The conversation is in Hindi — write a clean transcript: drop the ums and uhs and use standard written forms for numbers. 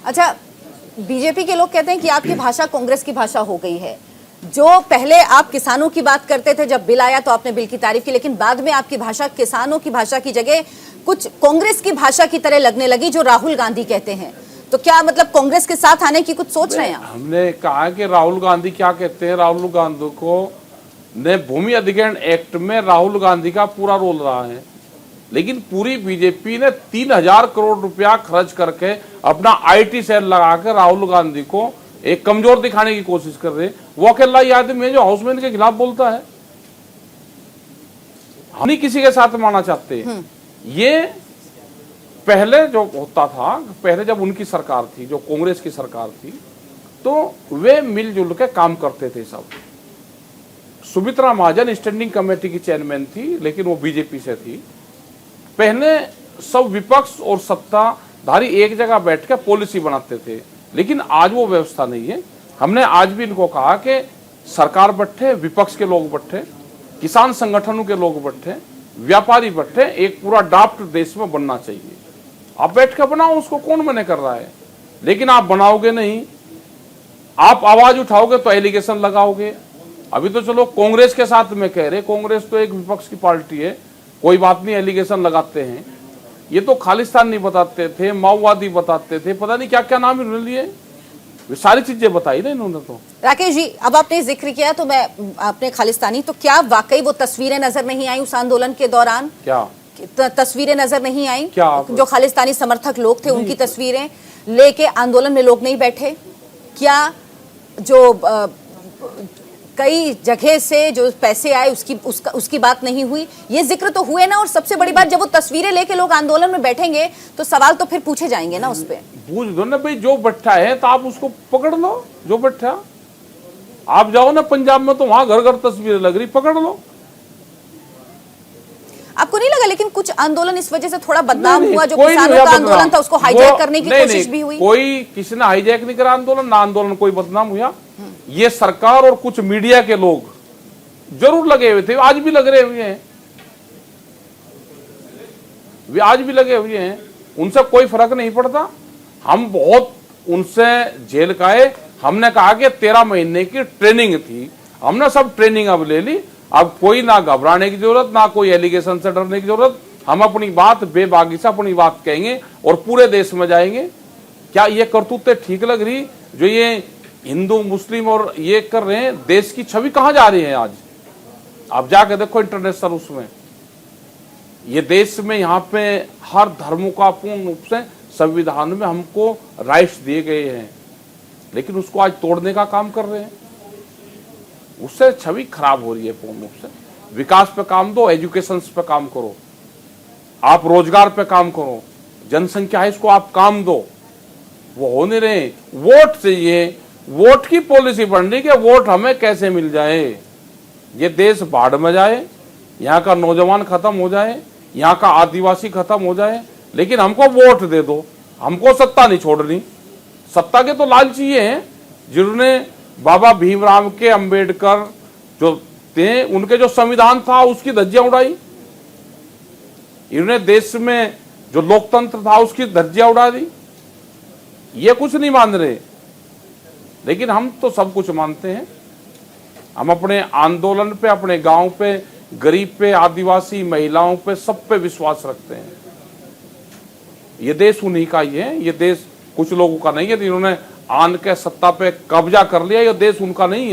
अच्छा, बीजेपी के लोग कहते हैं कि आपकी भाषा कांग्रेस की भाषा हो गई है। जो पहले आप किसानों की बात करते थे, जब बिल आया तो आपने बिल की तारीफ की, लेकिन बाद में आपकी भाषा किसानों की भाषा की जगह कुछ कांग्रेस की भाषा की तरह लगने लगी, जो राहुल गांधी कहते हैं। तो क्या मतलब कांग्रेस के साथ आने की कुछ सोच रहे हैं आप? हमने कहा कि राहुल गांधी क्या कहते हैं, राहुल गांधी को ने भूमि अधिग्रहण एक्ट में राहुल गांधी का पूरा रोल रहा है, लेकिन पूरी बीजेपी ने 3000 करोड़ रुपया खर्च करके अपना आईटी सेल लगा कर राहुल गांधी को एक कमजोर दिखाने की कोशिश कर रहे हैं। वो अकेला ही आदमी है जो हाउसमैन के खिलाफ बोलता है। हम नहीं किसी के साथ माना चाहते। ये पहले जो होता था, पहले जब उनकी सरकार थी, जो कांग्रेस की सरकार थी, तो वे मिलजुल के काम करते थे सब। सुमित्रा महाजन स्टैंडिंग कमेटी की चेयरमैन थी, लेकिन वो बीजेपी से थी। पहले सब विपक्ष और सत्ताधारी एक जगह बैठ के पॉलिसी बनाते थे, लेकिन आज वो व्यवस्था नहीं है। हमने आज भी इनको कहा कि सरकार बैठे, विपक्ष के लोग बैठे, किसान संगठनों के लोग बैठे, व्यापारी बैठे, एक पूरा ड्राफ्ट देश में बनना चाहिए। आप बैठ के बनाओ, उसको कौन मना कर रहा है, लेकिन आप बनाओगे नहीं। आप आवाज उठाओगे तो एलिगेशन लगाओगे। अभी तो चलो कांग्रेस के साथ में कह रहे, कांग्रेस तो एक विपक्ष की पार्टी है, कोई बात नहीं, एलिगेशन लगाते हैं। ये तो खालिस्तान नहीं बताते थे, माओवादी बताते थे, पता नहीं क्या क्या नाम इन्होंने लिए, ये सारी चीजें बताई ना इन्होंने। तो राकेश जी, अब आपने जिक्र किया तो मैं आपने खालिस्तानी, तो क्या वाकई वो तस्वीरें नजर नहीं आई उस आंदोलन के दौरान? क्या तस्वीरें नजर नहीं आई? क्या जो खालिस्तानी समर्थक लोग थे उनकी तस्वीरें लेके आंदोलन में लोग नहीं बैठे? क्या जो कई जगह से जो पैसे आए उसकी बात नहीं हुई? ये जिक्र तो हुए ना। और सबसे बड़ी बात, जब वो तस्वीरें लेके लोग आंदोलन में बैठेंगे तो सवाल तो फिर पूछे जाएंगे ना उस पे। पूछ दो ना भाई, जो बैठा है तो आप उसको पकड़ लो। जो बैठा, आप जाओ ना पंजाब में, तो वहां घर घर तस्वीरें लग रही, पकड़ लो। आपको नहीं लगा लेकिन कुछ आंदोलन इस वजह से थोड़ा बदनाम हुआ? जो किसानों का आंदोलन था उसको हाईजैक करने की कोशिश भी हुई। कोई किसी ने हाईजैक नहीं करा आंदोलन, ना आंदोलन कोई बदनाम हुआ। ये सरकार और कुछ मीडिया के लोग जरूर लगे हुए थे, आज भी लग रहे हुए हैं, वे आज भी लगे हुए हैं। उनसे कोई फर्क नहीं पड़ता। हम बहुत उनसे झेल खाए। हमने कहा कि 13 महीने की ट्रेनिंग थी, हमने सब ट्रेनिंग अब ले ली। अब कोई ना घबराने की जरूरत, ना कोई एलिगेशन से डरने की जरूरत। हम अपनी बात बेबाकी से अपनी बात कहेंगे और पूरे देश में जाएंगे। क्या ये करतूतें ठीक लग रही जो ये हिंदू मुस्लिम और ये कर रहे हैं? देश की छवि कहां जा रही है आज? आप जाके देखो इंटरनेशनल उसमें, ये देश में यहाँ पे हर धर्मों का पूर्ण रूप से संविधान में हमको राइट्स दिए गए हैं, लेकिन उसको आज तोड़ने का काम कर रहे हैं। उससे छवि खराब हो रही है पूर्ण रूप से। विकास पे काम दो, एजुकेशन पे काम करो, आप रोजगार पे काम करो, जनसंख्या है इसको आप काम दो। वो हो नहीं रहे। वोट चाहिए, वोट की पॉलिसी बन रही है, वोट हमें कैसे मिल जाए, ये देश बाढ़ में जाए, यहाँ का नौजवान खत्म हो जाए, यहाँ का आदिवासी खत्म हो जाए, लेकिन हमको वोट दे दो। हमको सत्ता नहीं छोड़नी। सत्ता के तो लालची हैं जिन्होंने बाबा भीमराव के अंबेडकर जो थे, उनके जो संविधान था उसकी धज्जियां उड़ाई। इन्होंने देश में जो लोकतंत्र था उसकी धज्जियां उड़ा दी। ये कुछ नहीं मान रहे, लेकिन हम तो सब कुछ मानते हैं। हम अपने आंदोलन पे, अपने गांव पे, गरीब पे, आदिवासी महिलाओं पे, सब पे विश्वास रखते हैं। ये देश उन्हीं का ही है, ये देश कुछ लोगों का नहीं है। इन्होंने आन के सत्ता पे कब्जा कर लिया, ये देश उनका नहीं है।